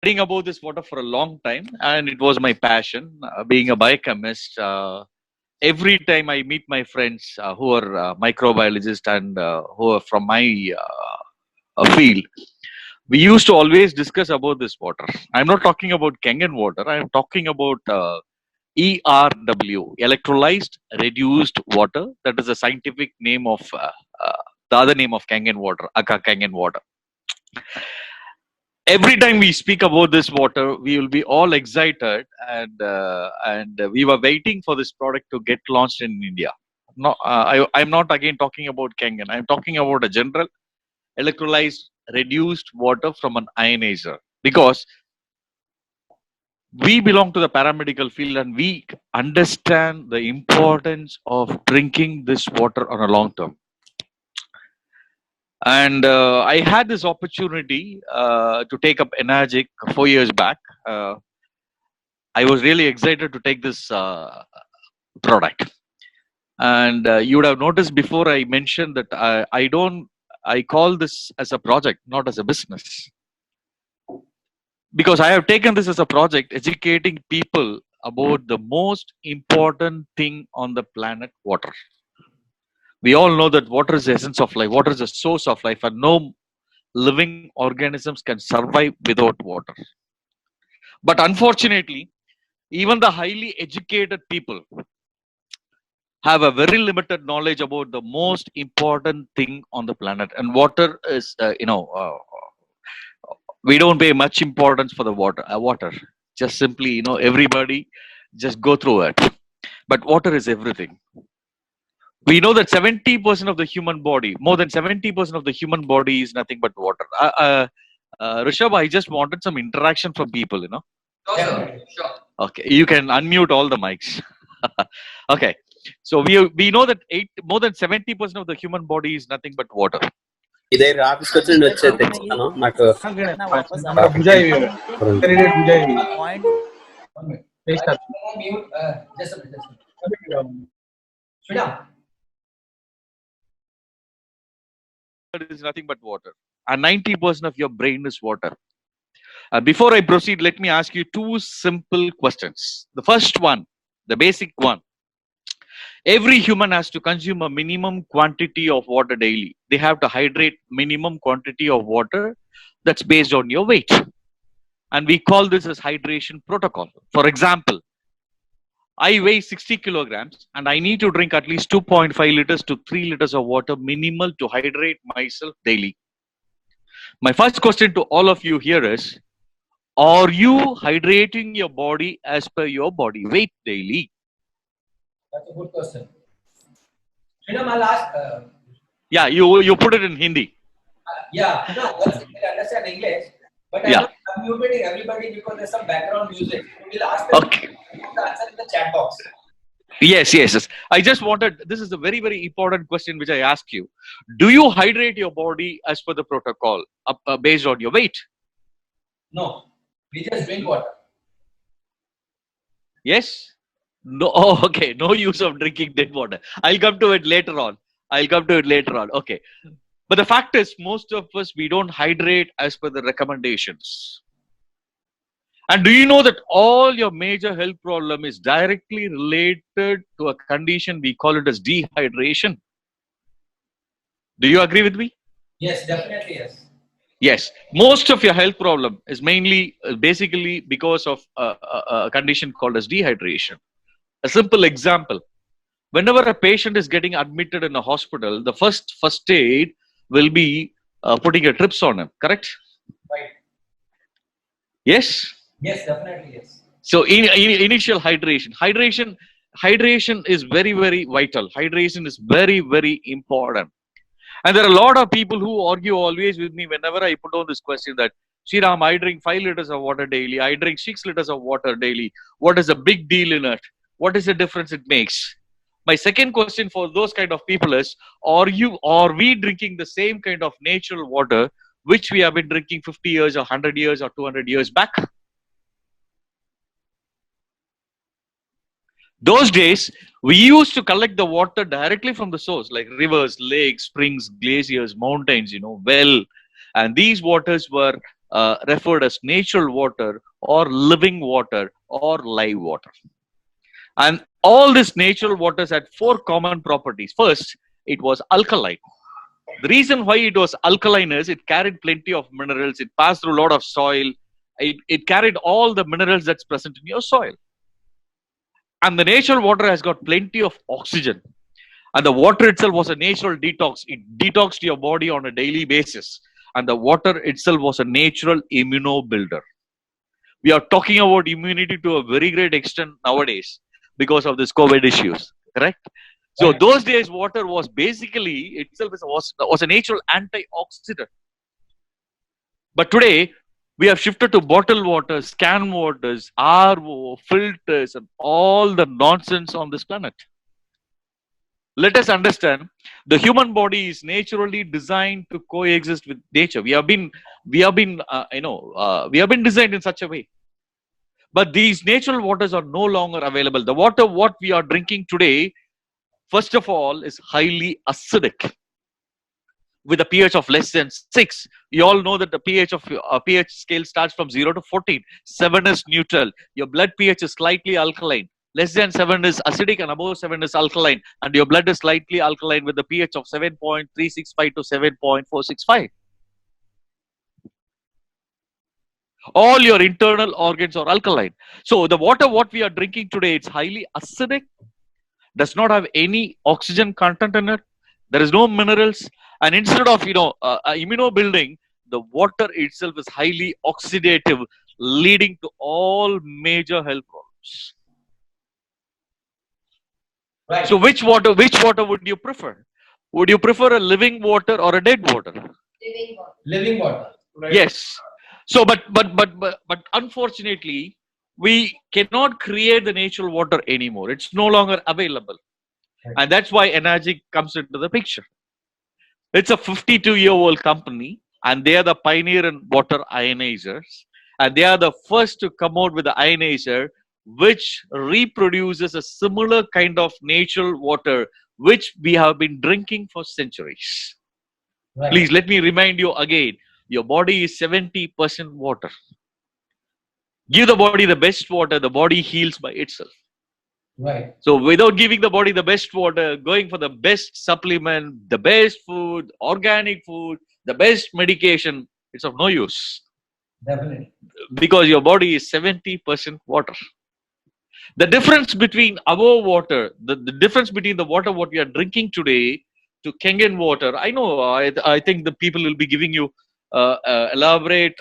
Studying about this water for a long time, and it was my passion. Being a biochemist, every time I meet my friends who are microbiologists and who are from my field, we used to always discuss about this water. I'm not talking about Kangen water. I'm talking about ERW, electrolyzed reduced water. That is the scientific name of the other name of Kangen water, Aka Kangen water. Every time we speak about this water, we will be all excited, and we were waiting for this product to get launched in India. No, I'm not again talking about Kangen. I'm talking about a general electrolyzed reduced water from an ionizer, because we belong to the paramedical field and we understand the importance of drinking this water on a long term. And I had this opportunity to take up Enagic 4 years back. Uh, I was really excited to take this product. And you would have noticed before I mentioned that I call this as a project, not as a business. Because I have taken this as a project, educating people about the most important thing on the planet, water. We all know that water is the essence of life, water is the source of life, and no living organisms can survive without water. But unfortunately, even the highly educated people have a very limited knowledge about the most important thing on the planet. And water is, we don't pay much importance for the water. Just simply, everybody just go through it. But water is everything. We know that 70% of the human body, more than 70% of the human body is nothing but water. Rishabh, I just wanted some interaction from people. Sure, sure. Okay, you can unmute all the mics. Okay, so we know that more than 70% of the human body is nothing but water. ఇదే ఆఫీస్కి వచ్చి నేను వచ్చి తెచ్చుతాను నాకు Mute. Just a minute. Sridham. It is nothing but water, and 90% of your brain is water. Before I proceed, let me ask you two simple questions. The first one, the basic one: every human has to consume a minimum quantity of water daily. They have to hydrate minimum quantity of water that's based on your weight, and we call this as hydration protocol. For example, I weigh 60 kilograms and I need to drink at least 2.5 liters to 3 liters of water minimal to hydrate myself daily. My first question to all of you here is, are you hydrating your body as per your body weight daily? That's a good question. Sridham, I'll ask. Yeah, you put it in Hindi. Yeah, no, once you can understand English, but I'm not muting everybody because there's some background music. We'll ask them to answer in the chat box. Yes. I just wanted, this is a very, very important question which I ask you. Do you hydrate your body as per the protocol based on your weight? No, we just drink water. Yes? No. Oh, okay. No use of drinking dead water. I'll come to it later on. Okay. But the fact is, most of us, we don't hydrate as per the recommendations. And do you know that all your major health problem is directly related to a condition we call it as dehydration? Do you agree with me? Yes, definitely yes. Yes. Most of your health problem is mainly, basically because of a condition called as dehydration. A simple example. Whenever a patient is getting admitted in a hospital, the first aid will be putting a trips on him, correct? Right. Yes? Yes, definitely yes. So initial hydration is very, very vital. Hydration is very, very important. And there are a lot of people who argue always with me whenever I put on this question that, Sriram, I drink 5 liters of water daily. I drink 6 liters of water daily. What is the big deal in it? What is the difference it makes? My second question for those kind of people is, are we drinking the same kind of natural water which we have been drinking 50 years or 100 years or 200 years back? Those days, we used to collect the water directly from the source, like rivers, lakes, springs, glaciers, mountains, well. And these waters were referred as natural water or living water or live water. And all these natural waters had four common properties. First, it was alkaline. The reason why it was alkaline is it carried plenty of minerals. It passed through a lot of soil. It carried all the minerals that's present in your soil. And the natural water has got plenty of oxygen. And the water itself was a natural detox. It detoxed your body on a daily basis. And the water itself was a natural immunobuilder. We are talking about immunity to a very great extent nowadays because of this COVID issues. Correct? So those days, water was basically itself was a natural antioxidant. But today, we have shifted to bottled waters, canned waters, RO, filters, and all the nonsense on this planet. Let us understand the human body is naturally designed to coexist with nature. We have been designed in such a way. But these natural waters are no longer available. The water what we are drinking today, first of all, is highly acidic with a pH of less than 6. You all know that the pH scale starts from 0 to 14. 7 is neutral. Your blood pH is slightly alkaline. Less than 7 is acidic and above 7 is alkaline. And your blood is slightly alkaline with the pH of 7.365 to 7.465. All your internal organs are alkaline. So the water what we are drinking today, it's highly acidic, does not have any oxygen content in it. There is no minerals. And instead of immunobuilding, the water itself is highly oxidative, leading to all major health problems. Right. So which water would you prefer? Would you prefer a living water or a dead water? Living water. Living water. Right. Yes. So but unfortunately, we cannot create the natural water anymore. It's no longer available. Right. And that's why Energy comes into the picture. It's a 52-year-old company, and they are the pioneer in water ionizers. And they are the first to come out with the ionizer, which reproduces a similar kind of natural water, which we have been drinking for centuries. Right. Please let me remind you again, your body is 70% water. Give the body the best water, the body heals by itself. Right. So without giving the body the best water, going for the best supplement, the best food, organic food, the best medication, it's of no use. Definitely. Because your body is 70% water. The difference between our water, the difference between the water what we are drinking today to Kangen water, I know, I think the people will be giving you elaborate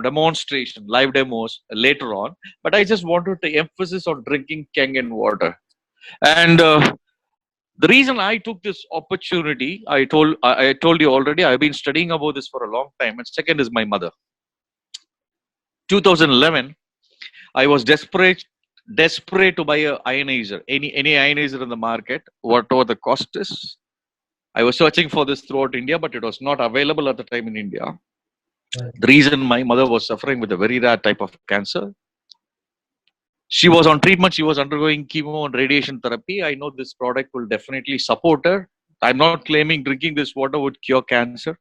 demonstration, live demos later on. But I just wanted to emphasize on drinking Kangen water. And the reason I took this opportunity, I told you already, I've been studying about this for a long time. And second is my mother. 2011, I was desperate to buy a ionizer, any ionizer in the market, whatever the cost is. I was searching for this throughout India, but it was not available at the time in India. Right. The reason my mother was suffering with a very rare type of cancer. She was on treatment. She was undergoing chemo and radiation therapy. I know this product will definitely support her. I'm not claiming drinking this water would cure cancer.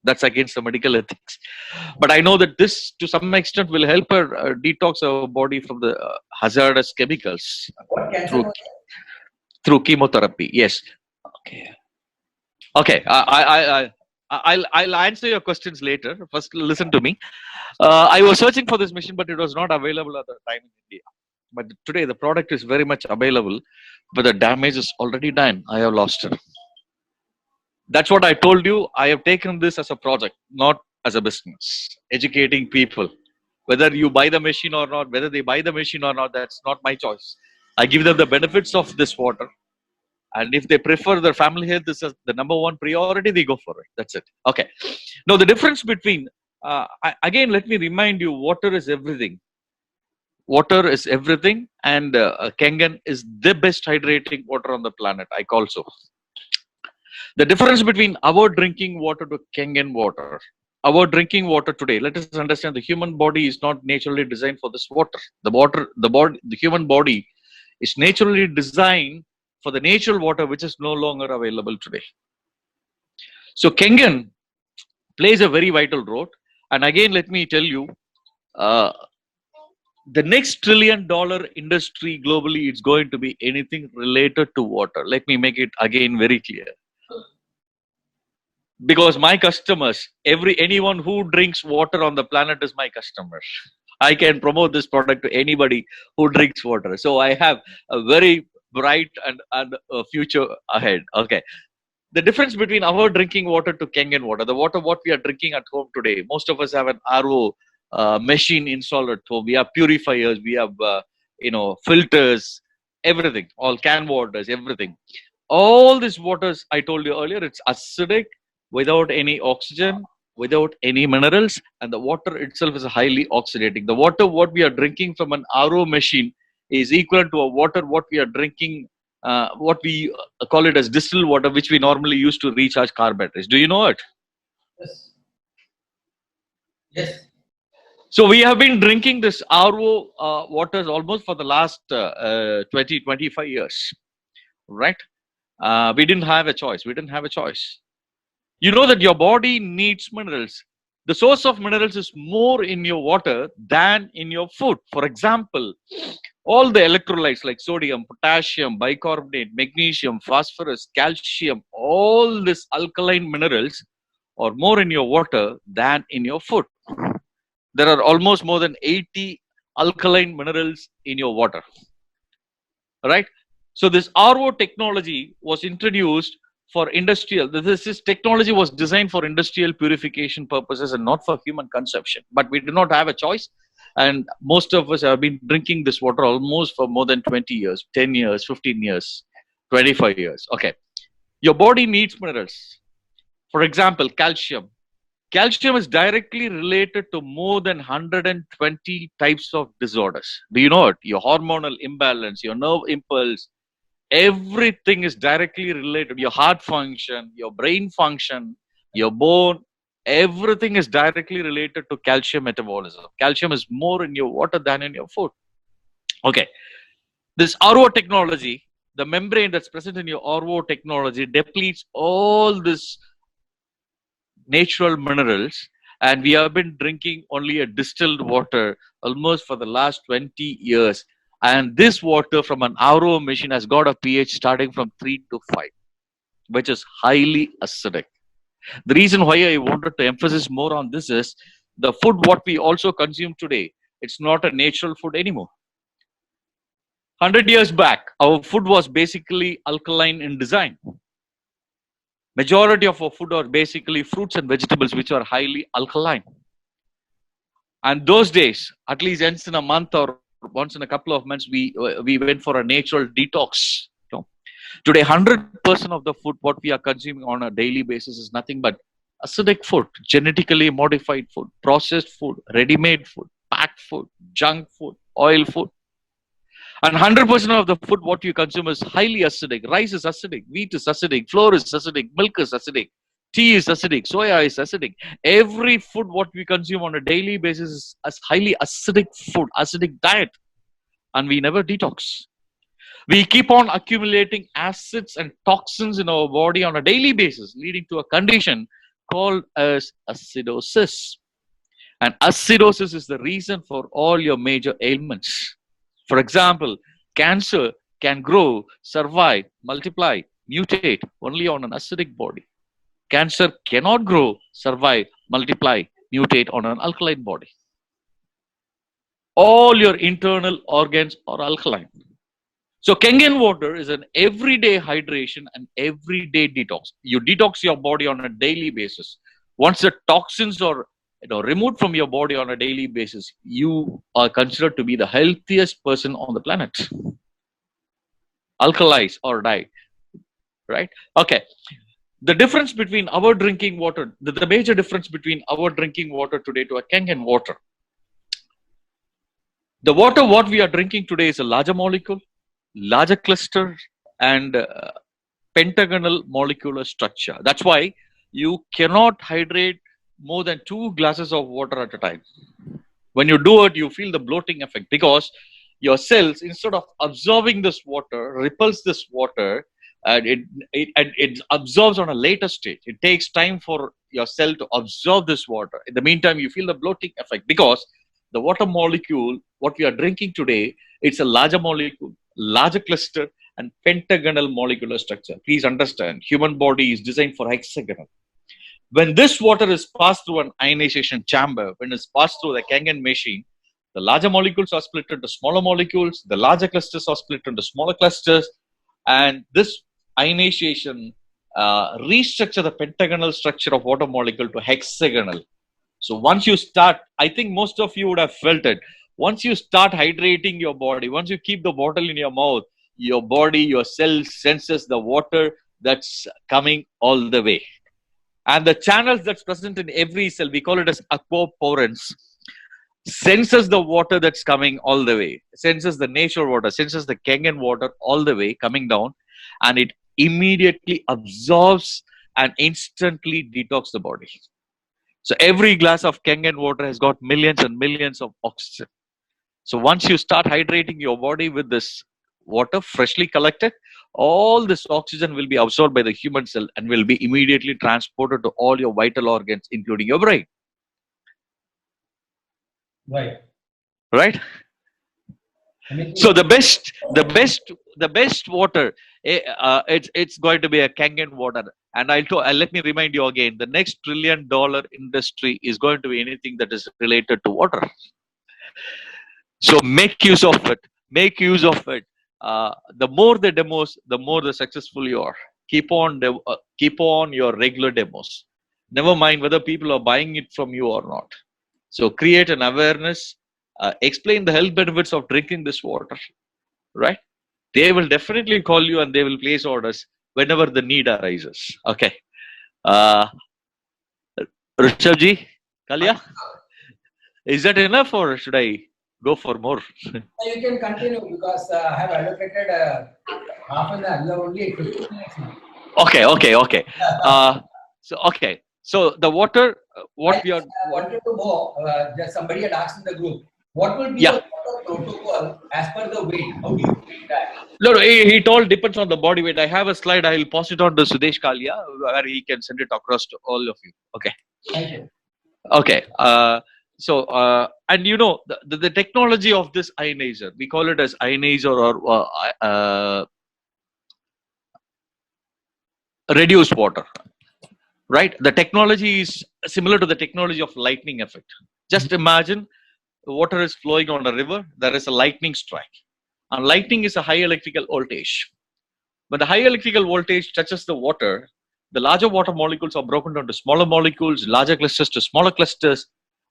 That's against the medical ethics. But I know that this, to some extent, will help her detox her body from the hazardous chemicals What cancer was through chemotherapy. Yes. Okay. Okay. I'll answer your questions later. First, listen to me. I was searching for this machine, but it was not available at the time in India. But today, the product is very much available, but the damage is already done. I have lost it. That's what I told you. I have taken this as a project, not as a business. Educating people. Whether you buy the machine or not, whether they buy the machine or not, that's not my choice. I give them the benefits of this water. And if they prefer their family health is the number one priority, they go for it. That's it. Okay. Now, the difference between, again, let me remind you, water is everything. Water is everything. And Kangen is the best hydrating water on the planet, I call so. The difference between our drinking water to Kangen water, our drinking water today, let us understand the human body is not naturally designed for this water. The human body is naturally designed for the natural water which is no longer available today. So Kangen plays a very vital role. And again, let me tell you, uh, the next $1 trillion industry globally is going to be anything related to water. Let me make it again very clear. Because my customers, anyone who drinks water on the planet is my customer. I can promote this product to anybody who drinks water. So I have a very bright and future ahead. Okay. The difference between our drinking water to Kangen water, the water what we are drinking at home today, most of us have an RO machine installed at home. We have purifiers, we have filters, everything, all can waters, everything. All these waters I told you earlier, it's acidic, without any oxygen, without any minerals, and the water itself is highly oxidating. The water what we are drinking from an RO machine is equal to a water what we are drinking, what we call it as distilled water, which we normally use to recharge car batteries. Do you know it? Yes. Yes. So we have been drinking this RO waters almost for the last 20, 25 years, right? We didn't have a choice. We didn't have a choice. You know that your body needs minerals. The source of minerals is more in your water than in your food. For example, all the electrolytes like sodium, potassium, bicarbonate, magnesium, phosphorus, calcium, all these alkaline minerals are more in your water than in your food. There are almost more than 80 alkaline minerals in your water, right? So this RO technology was introduced for industrial. This technology was designed for industrial purification purposes and not for human consumption. But we do not have a choice, and most of us have been drinking this water almost for more than 20 years, 10 years, 15 years, 25 years. Okay, your body needs minerals. For example, calcium. Calcium is directly related to more than 120 types of disorders. Do you know it? Your hormonal imbalance, your nerve impulse, everything is directly related. Your heart function, your brain function, your bone, everything is directly related to calcium metabolism. Calcium is more in your water than in your food. Okay. This RO technology, the membrane that's present in your RO technology depletes all this natural minerals, and we have been drinking only a distilled water almost for the last 20 years. And this water from an RO machine has got a pH starting from 3 to 5, which is highly acidic. The reason why I wanted to emphasize more on this is the food what we also consume today, it's not a natural food anymore. 100 years back, our food was basically alkaline in design. Majority of our food are basically fruits and vegetables, which are highly alkaline. And those days, at least once in a month or once in a couple of months, we went for a natural detox. Today, 100% of the food what we are consuming on a daily basis is nothing but acidic food, genetically modified food, processed food, ready-made food, packed food, junk food, oil food. And 100% of the food what you consume is highly acidic. Rice is acidic, wheat is acidic, flour is acidic, milk is acidic, tea is acidic, soya is acidic. Every food what we consume on a daily basis is a highly acidic food, acidic diet, and we never detox. We keep on accumulating acids and toxins in our body on a daily basis, leading to a condition called as acidosis. And acidosis is the reason for all your major ailments. For example, cancer can grow, survive, multiply, mutate only on an acidic body. Cancer cannot grow, survive, multiply, mutate on an alkaline body. All your internal organs are alkaline. So Kangen water is an everyday hydration and everyday detox. You detox your body on a daily basis. Once the toxins are removed from your body on a daily basis, you are considered to be the healthiest person on the planet. Alkalize or die, right? Okay. The difference between our drinking water, the major difference between our drinking water today to a Kangen water. The water what we are drinking today is a larger molecule, larger cluster, and pentagonal molecular structure. That's why you cannot hydrate more than 2 glasses of water at a time. When you do it, you feel the bloating effect because your cells, instead of absorbing this water, repels this water, and it absorbs on a later stage. It takes time for your cell to absorb this water. In the meantime, you feel the bloating effect because the water molecule, what we are drinking today, it's a larger molecule, larger cluster, and pentagonal molecular structure. Please understand, human body is designed for hexagonal. When this water is passed through an ionization chamber, when it's passed through the Kangen machine, the larger molecules are split into smaller molecules, the larger clusters are split into smaller clusters, and this ionization restructure the pentagonal structure of water molecule to hexagonal. So once you start, I think most of you would have felt it. Once you start hydrating your body, once you keep the bottle in your mouth, your body, your cells senses the water that's coming all the way. And the channels that's present in every cell, we call it as aquaporins, senses the water that's coming all the way, senses the nature water, senses the Kangen water all the way coming down, and it immediately absorbs and instantly detox the body. So every glass of Kangen water has got millions and millions of oxygen. So once you start hydrating your body with this water freshly collected, all this oxygen will be absorbed by the human cell and will be immediately transported to all your vital organs, including your brain. Right. Right? So the best water, it's going to be a Kangen water. And let me remind you again, the next $1 trillion industry is going to be anything that is related to water. So make use of it. Make use of it. The more the demos, the more the successful you are. Keep on your regular demos. Never mind whether people are buying it from you or not. So create an awareness. Explain the health benefits of drinking this water. Right? They will definitely call you and they will place orders whenever the need arises. Okay. Rishabji, Kalia, is that enough or should I go for more? You can continue because I have allocated half an hour, only 15 minutes now. Okay. So the water, what we are. I wanted to know, just somebody had asked in the group, what will be Yeah. the water protocol as per the weight? How do you treat that? No, it all depends on the body weight. I have a slide. I will pass it on to Sudesh Kalia where he can send it across to all of you. Okay. Thank you. Okay. And you know, the technology of this ionizer, we call it as ionizer or reduced water. Right? The technology is similar to the technology of lightning effect. Just imagine the water is flowing on a river. There is a lightning strike. And lightning is a high electrical voltage. When the high electrical voltage touches the water, the larger water molecules are broken down to smaller molecules, larger clusters to smaller clusters.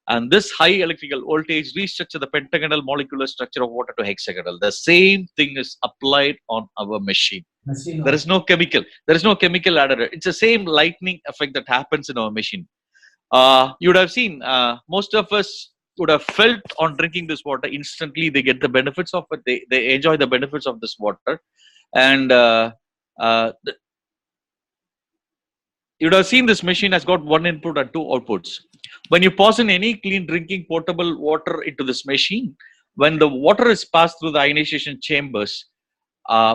And this high electrical voltage restructures the pentagonal molecular structure of water to hexagonal. The same thing is applied on our machine. There is no chemical. There is no chemical added. It's the same lightning effect that happens in our machine. You would have seen, most of us would have felt on drinking this water instantly. They get the benefits of it. They enjoy the benefits of this water. And you would have seen this machine has got one input and two outputs. When you pass in any clean drinking potable water into this machine, when the water is passed through the ionization chambers,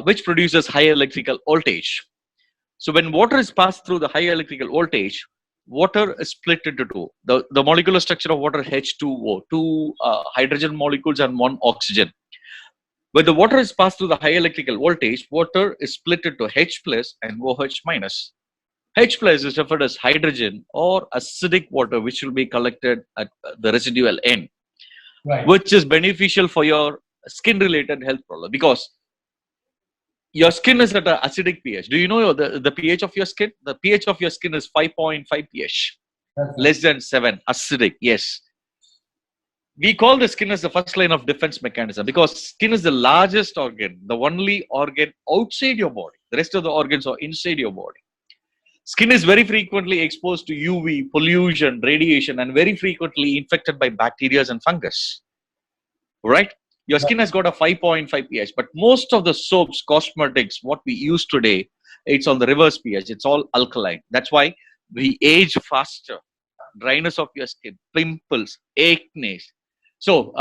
which produces high electrical voltage. So when water is passed through the high electrical voltage, water is split into two. The molecular structure of water is H2O, two hydrogen molecules and one oxygen. When the water is passed through the high electrical voltage, water is split into H plus and OH minus. H plus is referred as hydrogen or acidic water, which will be collected at the residual end, Right. which is beneficial for your skin-related health problem because your skin is at an acidic pH. Do you know the pH of your skin? The pH of your skin is 5.5 pH, less than 7, acidic. Yes. We call the skin as the first line of defense mechanism because skin is the largest organ, the only organ outside your body. The rest of the organs are inside your body. Skin is very frequently exposed to UV, pollution, radiation, and very frequently infected by bacteria and fungus. Right? Your skin has got a 5.5 pH, but most of the soaps, cosmetics, what we use today, it's on the reverse pH. It's all alkaline. That's why we age faster. Dryness of your skin, pimples, acne. So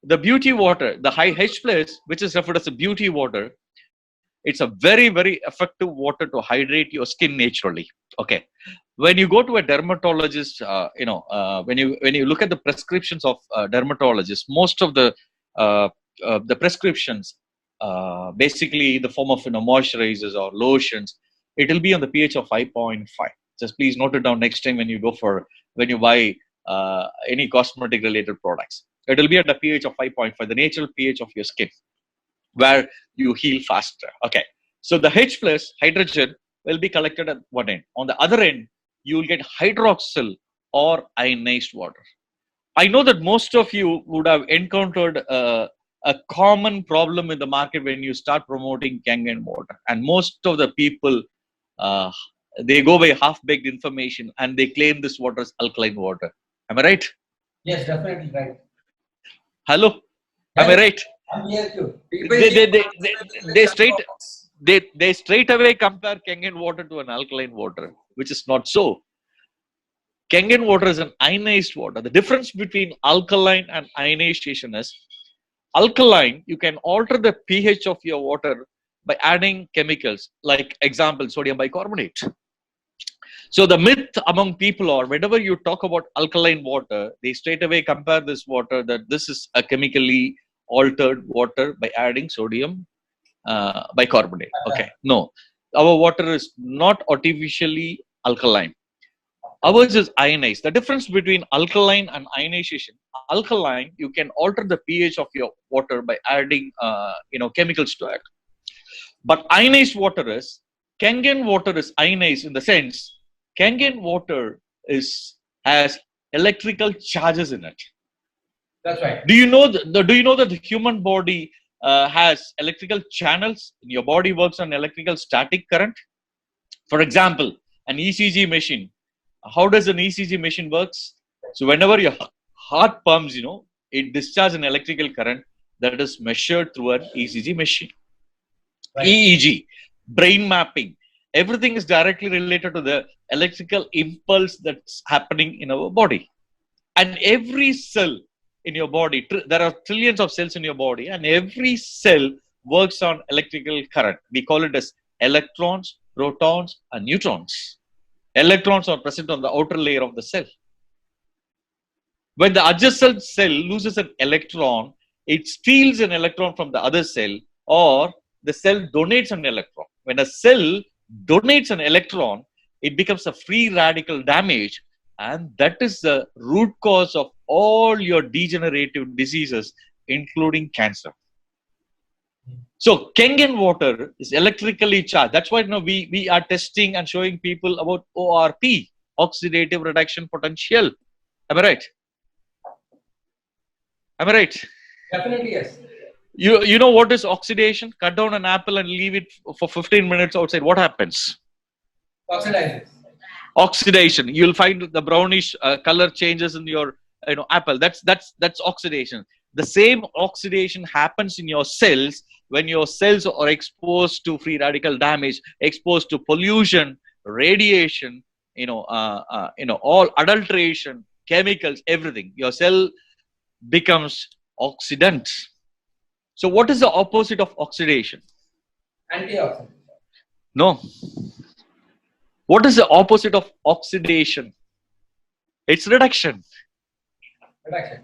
the beauty water, the high H plus, which is referred as the beauty water, It's a very, very effective water to hydrate your skin naturally. Okay. When you go to a dermatologist, when you look at the prescriptions of dermatologists, most of the prescriptions, basically the form of moisturizers or lotions, it will be on the pH of 5.5. Just please note it down next time when you buy any cosmetic related products. It will be at a pH of 5.5, the natural pH of your skin, where you heal faster. Okay. So the H plus hydrogen will be collected at one end. On the other end, you will get hydroxyl or ionized water. I know that most of you would have encountered a common problem in the market when you start promoting Kangen water, and most of the people uh, they go by half-baked information and they claim this water is alkaline water. Am I right? Yes, definitely right. Hello, am I Yes, right? I'm here too. They straight away compare Kangen water to an alkaline water, which is not so. Kangen water is an ionized water. The difference between alkaline and ionization is alkaline, you can alter the pH of your water by adding chemicals, like example, sodium bicarbonate. So the myth among people, or whenever you talk about alkaline water, they straight away compare this water that this is a chemically altered water by adding sodium bicarbonate. Okay, no, our water is not artificially alkaline. Ours is ionized. The difference between alkaline and ionization: alkaline, you can alter the pH of your water by adding chemicals to it. But ionized water is, Kangen water is ionized in the sense Kangen water has electrical charges in it. That's right. Do you know do you know that the human body has electrical channels? Your body works on electrical static current. For example, an ECG machine. How does an ECG machine works? So whenever your heart pumps, it discharges an electrical current that is measured through an ECG machine. Right. EEG, brain mapping, everything is directly related to the electrical impulse that's happening in our body. And every cell in your body, there are trillions of cells in your body, and every cell works on electrical current. We call it as electrons, protons, and neutrons. Electrons are present on the outer layer of the cell. When the adjacent cell loses an electron, it steals an electron from the other cell, or the cell donates an electron. When a cell donates an electron, it becomes a free radical damage, and that is the root cause of all your degenerative diseases, including cancer. So Kangen water is electrically charged. That's why we are testing and showing people about ORP, oxidative reduction potential. Am I right? Am I right? Definitely yes. You know what is oxidation? Cut down an apple and leave it for 15 minutes outside. What happens? Oxidizes. Oxidation. You'll find the brownish color changes in your apple. That's oxidation. The same oxidation happens in your cells when your cells are exposed to free radical damage, exposed to pollution, radiation, all adulteration, chemicals, everything. Your cell becomes oxidant. So what is the opposite of oxidation? Antioxidant. No. What is the opposite of oxidation? It's reduction. Reduction.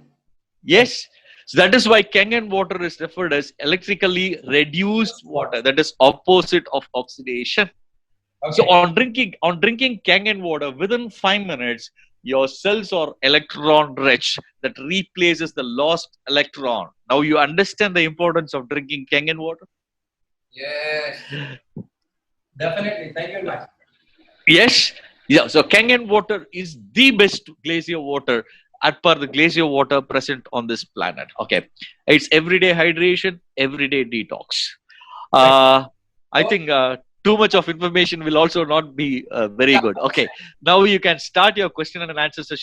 Yes. So that is why Kangen water is referred as electrically reduced water. That is opposite of oxidation. Okay. So on drinking Kangen water, within 5 minutes, your cells are electron rich. That replaces the lost electron. Now you understand the importance of drinking Kangen water? Yes. Definitely. Thank you very much. Yes. Yeah. So Kangen water is the best glacier water as per the glacier water present on this planet. Okay. It's everyday hydration, everyday detox. I think too much of information will also not be very good. Okay. Now you can start your question and answer session.